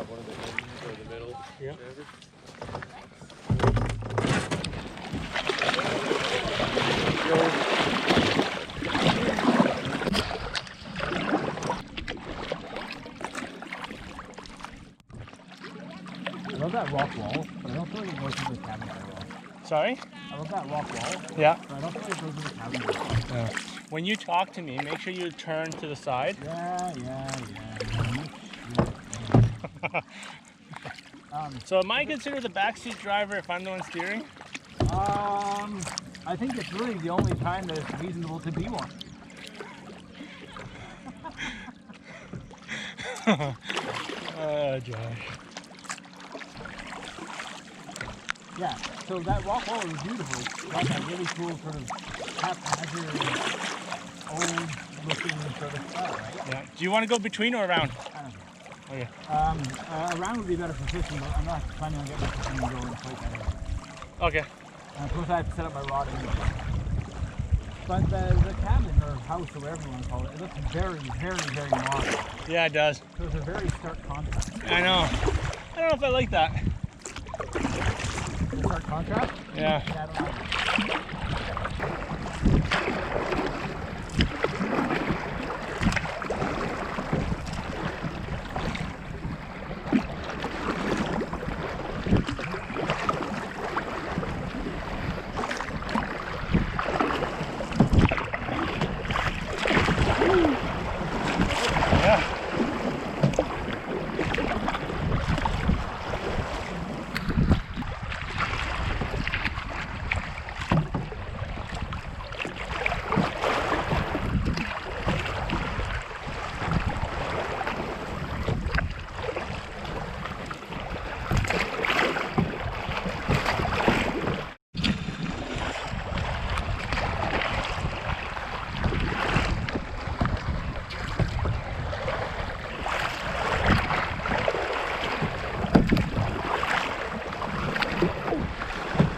grab one of the ends or the middle. Yeah. I love that rock wall, but I don't feel like it goes into the cabin very well. Sorry? I love that rock wall, Yeah. but I don't feel like it goes into the cabin very well. Yeah. When you talk to me, make sure you turn to the side. Yeah. So am I considered the backseat driver if I'm the one steering? I think it's really the only time that it's reasonable to be one. Oh, Josh. Yeah, so that rock wall was beautiful. Got that really cool sort of haphazard, old looking sort of style, right? Yeah. Do you want to go between or around? I don't know. Okay. Around would be better for fishing, but I'm not planning on getting my fishing and going place anyway. Okay. And plus I have to set up my rod anyway. But the cabin or house or whatever you want to call it, it looks very, very, very modern. Yeah, it does. So it's a very stark contrast. I know. I don't know if I like that. The stark contrast? Yeah. Yeah, I don't like it.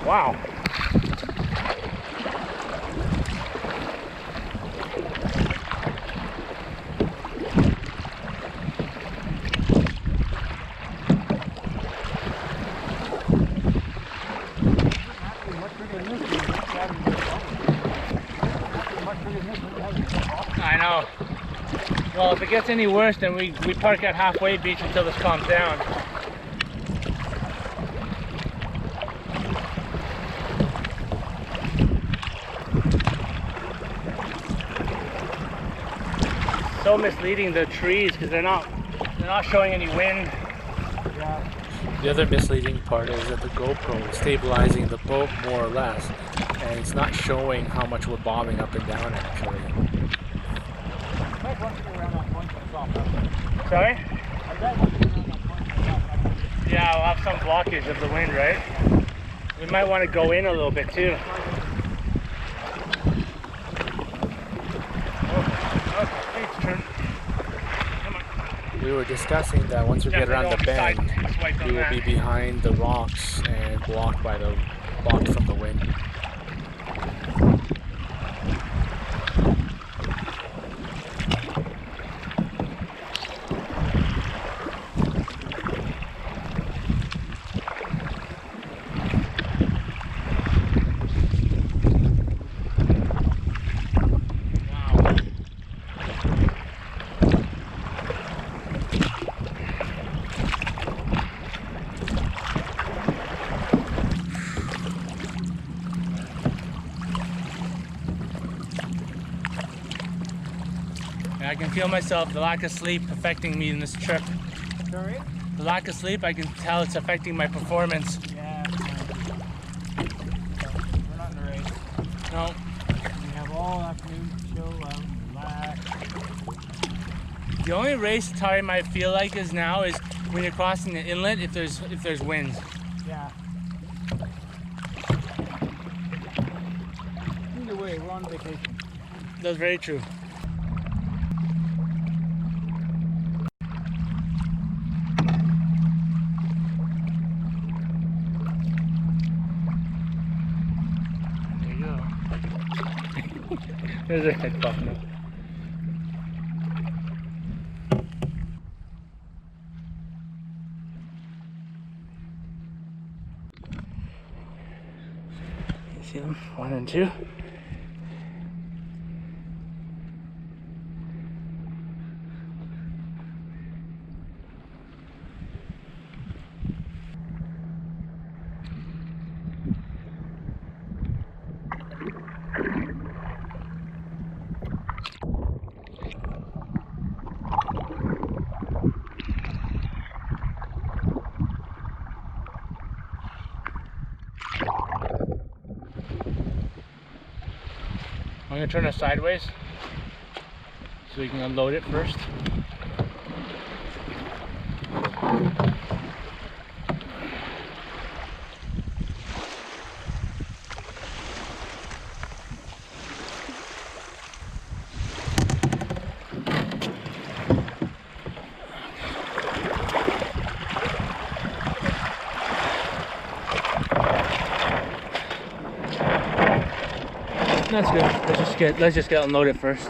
Wow. I know. Well, if it gets any worse, then we park at halfway beach until this calms down. So misleading, the trees, because they're not showing any wind. Yeah. The other misleading part is that the GoPro is stabilizing the boat more or less, and it's not showing how much we're bobbing up and down actually. Sorry? I bet once you get around that point, Yeah, we'll have some blockage of the wind, right? We might want to go in a little bit too. We were discussing that once we get around the bend, we will be behind the rocks and blocked from the wind. I can feel myself, the lack of sleep affecting me in this trip. Sorry? The lack of sleep, I can tell it's affecting my performance. Yeah. We're not in a race. No. We have all afternoon to chill out and relax. The only race time I feel like is now is when you're crossing the inlet if there's wind. Yeah. Either way, we're on vacation. That's very true. There you go. There's a head popping up. See them? 1 and 2. I'm gonna turn it sideways so we can unload it first. That's good. Let's just get unloaded first.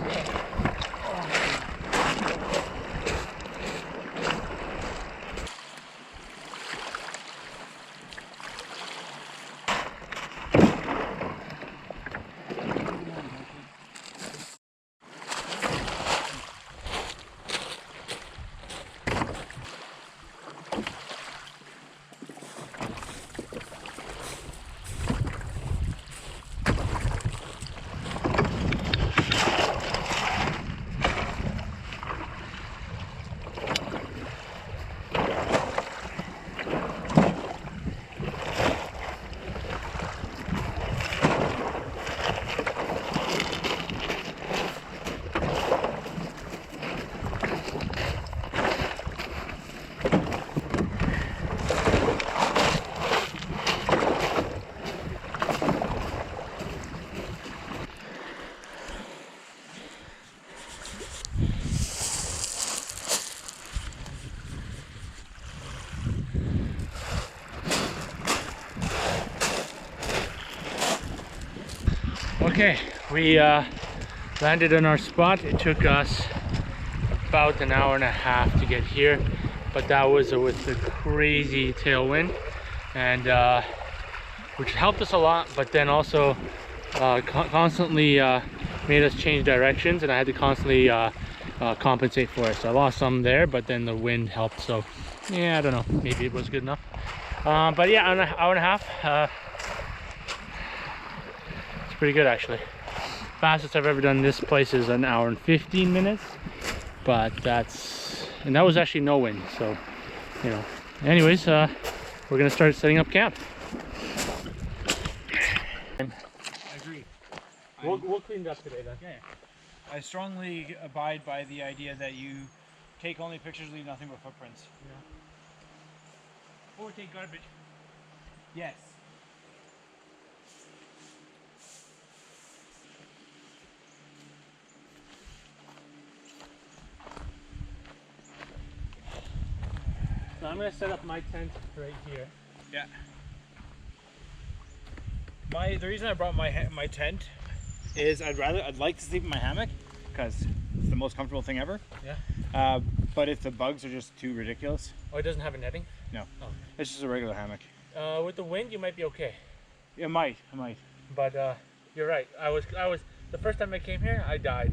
Okay, we landed in our spot. It took us about an hour and a half to get here, but that was with the crazy tailwind, and which helped us a lot, but then also constantly made us change directions, and I had to constantly compensate for it. So I lost some there, but then the wind helped. So yeah, I don't know, maybe it was good enough. But yeah, an hour and a half. Pretty good actually. Fastest I've ever done this place is an hour and 15 minutes, but that was actually no wind, so you know. Anyways, we're gonna start setting up camp. I agree. We'll clean it up today then. Okay. I strongly abide by the idea that you take only pictures, leave nothing but footprints. Yeah. Or take garbage. Yes. So I'm gonna set up my tent right here. Yeah. The reason I brought my tent is I'd like to sleep in my hammock because it's the most comfortable thing ever. Yeah. But if the bugs are just too ridiculous. Oh, it doesn't have a netting? No. Oh. It's just a regular hammock. With the wind, you might be okay. It might. But you're right. I was the first time I came here, I died.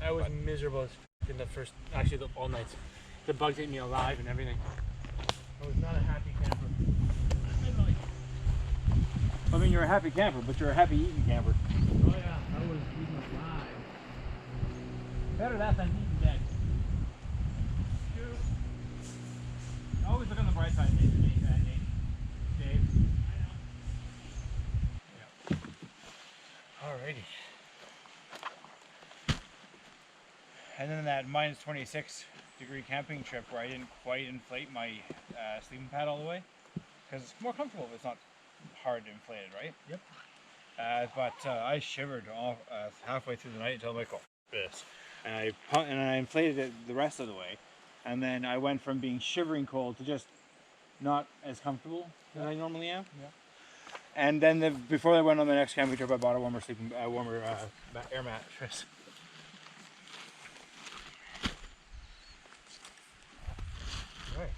I was miserable as in the first, actually all nights. The bugs ate me alive and everything. I was not a happy camper. I mean, you're a happy camper, but you're a happy eating camper. Oh yeah, I was eating alive. Better that than eating dead. Always look on the bright side, Dave. Yeah. Alrighty. And then that minus 26-degree camping trip where I didn't quite inflate my sleeping pad all the way, because it's more comfortable, but it's not hard to inflate it, right? Yep. But I shivered all halfway through the night until I'm like, oh, this. And I inflated it the rest of the way, and then I went from being shivering cold to just not as comfortable as I normally am. Yeah. And then before I went on the next camping trip, I bought a warmer air mattress. Right.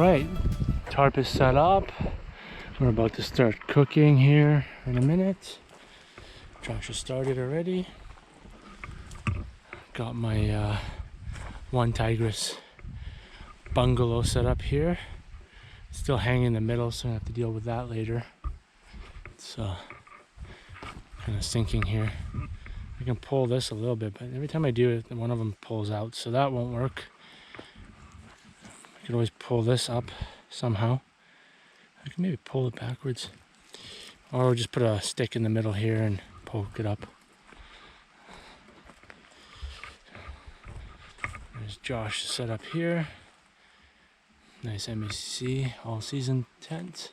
right, tarp is set up. We're about to start cooking here in a minute. Josh has started already. Got my OneTigris Bungalow set up here. Still hanging in the middle, so I have to deal with that later. It's kind of sinking here. I can pull this a little bit, but every time I do it, one of them pulls out, so that won't work. I could always pull this up somehow. I can maybe pull it backwards, or just put a stick in the middle here and poke it up. There's Josh set up here. Nice MEC all season tent.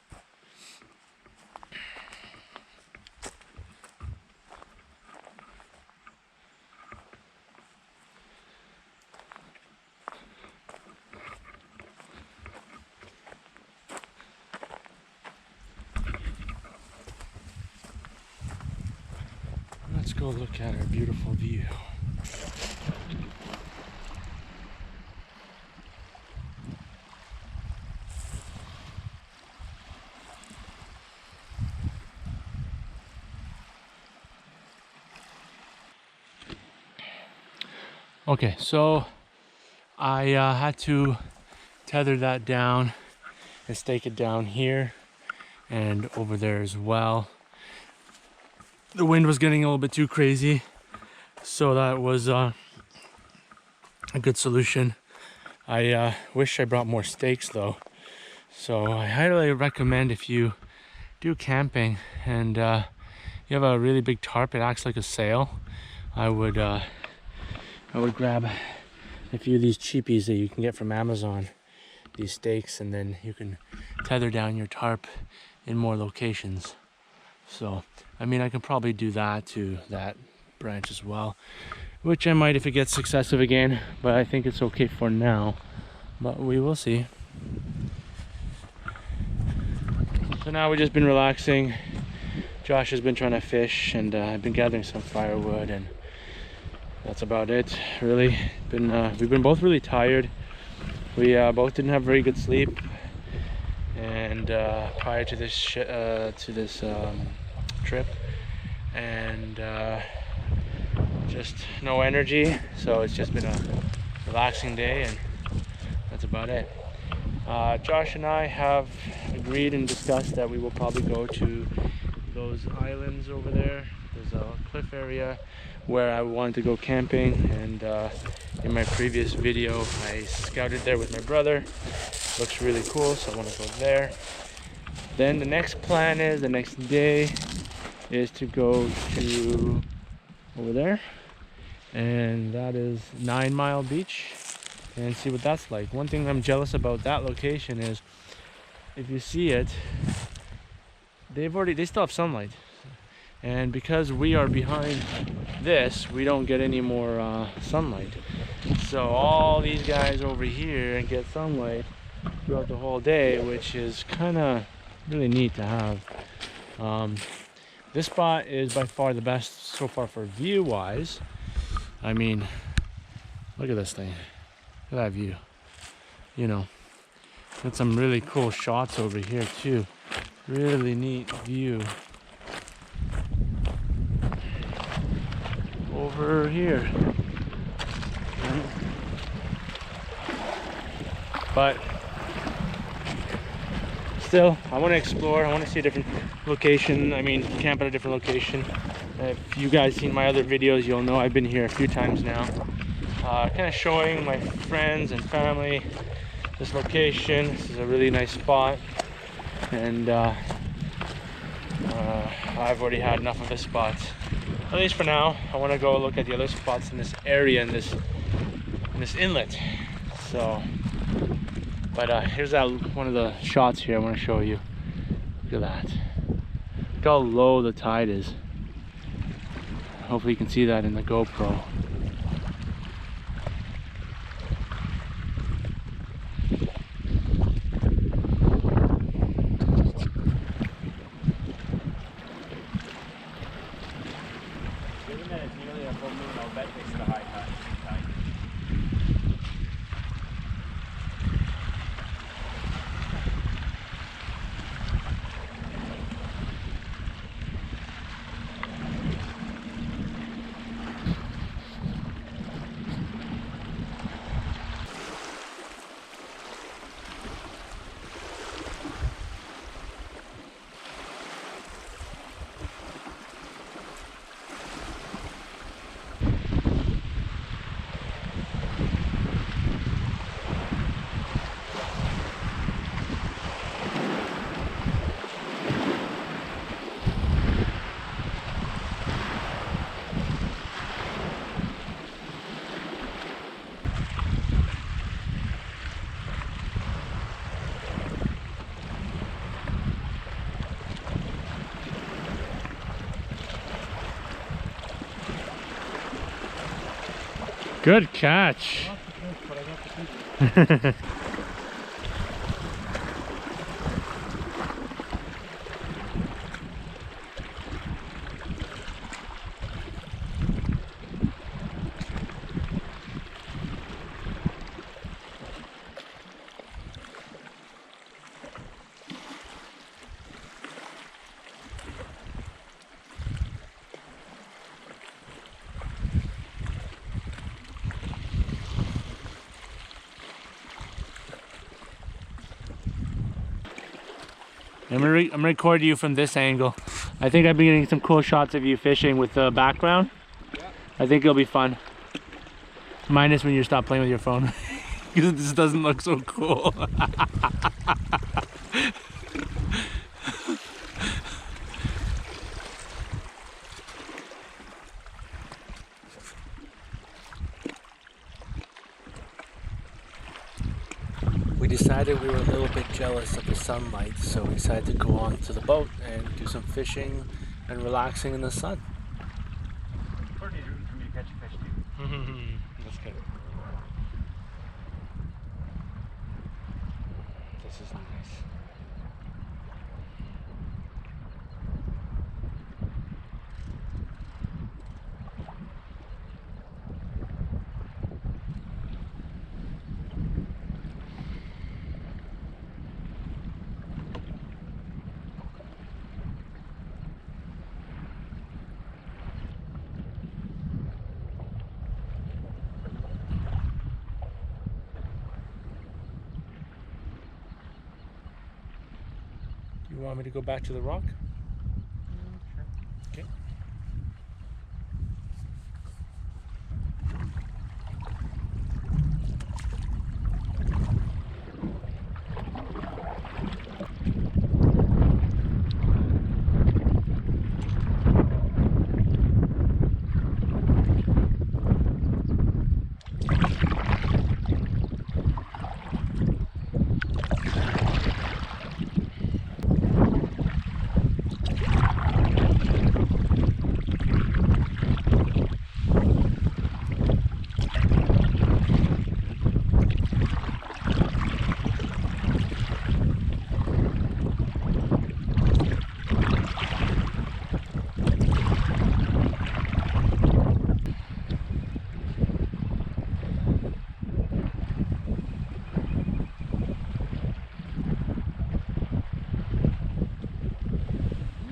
Let's go look at our beautiful view. Okay, so I had to tether that down and stake it down here and over there as well. The wind was getting a little bit too crazy, so that was a good solution. I wish I brought more stakes though, so I highly recommend, if you do camping and you have a really big tarp, it acts like a sail. I would grab a few of these cheapies that you can get from Amazon, these stakes, and then you can tether down your tarp in more locations. So, I mean, I can probably do that to that branch as well, which I might if it gets excessive again, but I think it's okay for now, but we will see. So now we've just been relaxing. Josh has been trying to fish, and I've been gathering some firewood, and that's about it, really. We've been both really tired. We both didn't have very good sleep, and prior to this trip, and just no energy. So it's just been a relaxing day, and that's about it. Josh and I have agreed and discussed that we will probably go to those islands over there. There's a cliff area where I wanted to go camping, and in my previous video I scouted there with my brother. Looks really cool, so I want to go there. Then the next plan is, the next day is to go to over there, and that is 9 Mile Beach, and see what that's like. One thing I'm jealous about that location is, if you see it, they still have sunlight. And because we are behind this, we don't get any more sunlight. So all these guys over here get sunlight throughout the whole day, which is kind of really neat to have. This spot is by far the best so far for view wise. I mean, look at this thing. Look at that view. You know, got some really cool shots over here too. Really neat view. Over here, but still I want to explore. I want to see a different location. I mean, camp at a different location. If you guys seen my other videos, you'll know I've been here a few times now, kind of showing my friends and family this location. This is a really nice spot, and I've already had enough of this spot. At least for now. I want to go look at the other spots in this area, in this inlet. So, but here's one of the shots here I want to show you. Look at that. Look how low the tide is. Hopefully you can see that in the GoPro. Good catch. I'm gonna record you from this angle. I think I've been getting some cool shots of you fishing with the background. Yeah. I think it'll be fun. Minus when you stop playing with your phone. Because this doesn't look so cool. We decided we were a little bit jealous of the sunlight, so we decided to go on to the boat and do some fishing and relaxing in the sun. Courtney's rooting for me to catch a fish too. That's good. This is nice. You want me to go back to the rock? Okay.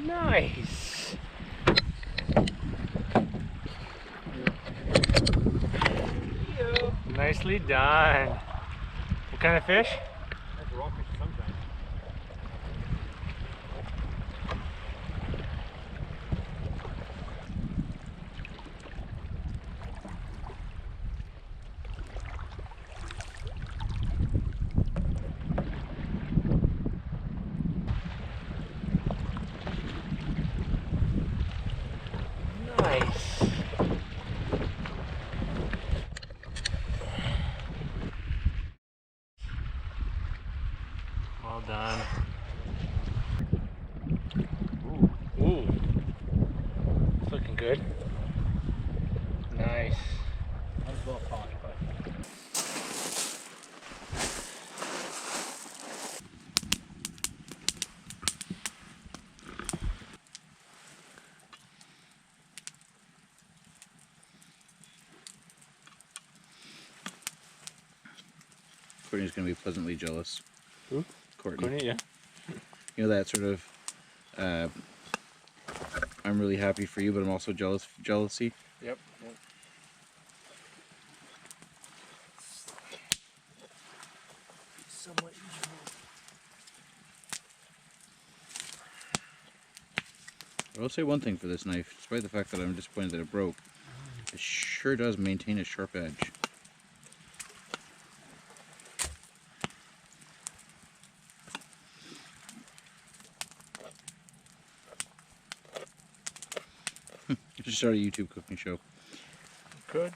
Nice. Nicely done. What kind of fish? That's a rockfish sometimes. Nice. Well done. Ooh. It's looking good. Nice. That was well caught, but Courtney's gonna be pleasantly jealous. Who? Courtney. Yeah. You know that sort of I'm really happy for you, but I'm also jealousy. Yep. Somewhat usual. I will say one thing for this knife, despite the fact that I'm disappointed that it broke, it sure does maintain a sharp edge. You should start a YouTube cooking show. Good.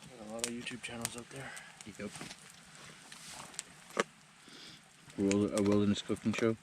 There's a lot of YouTube channels out there. Yep. A wilderness cooking show.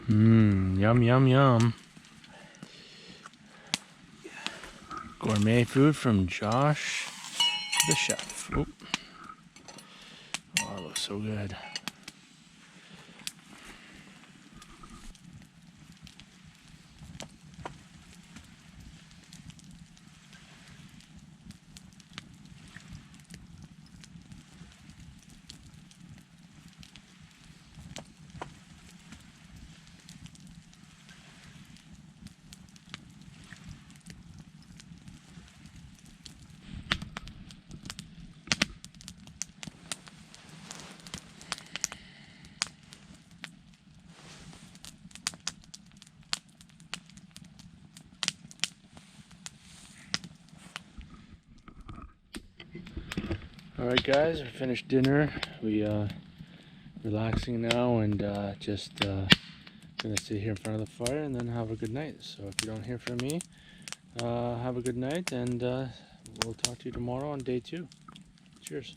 Yum, yum, yum. Gourmet food from Josh, the chef. Oop. Oh, it looks so good. Alright guys, we finished dinner. We relaxing now and just gonna sit here in front of the fire and then have a good night. So if you don't hear from me, have a good night and we'll talk to you tomorrow on day 2. Cheers.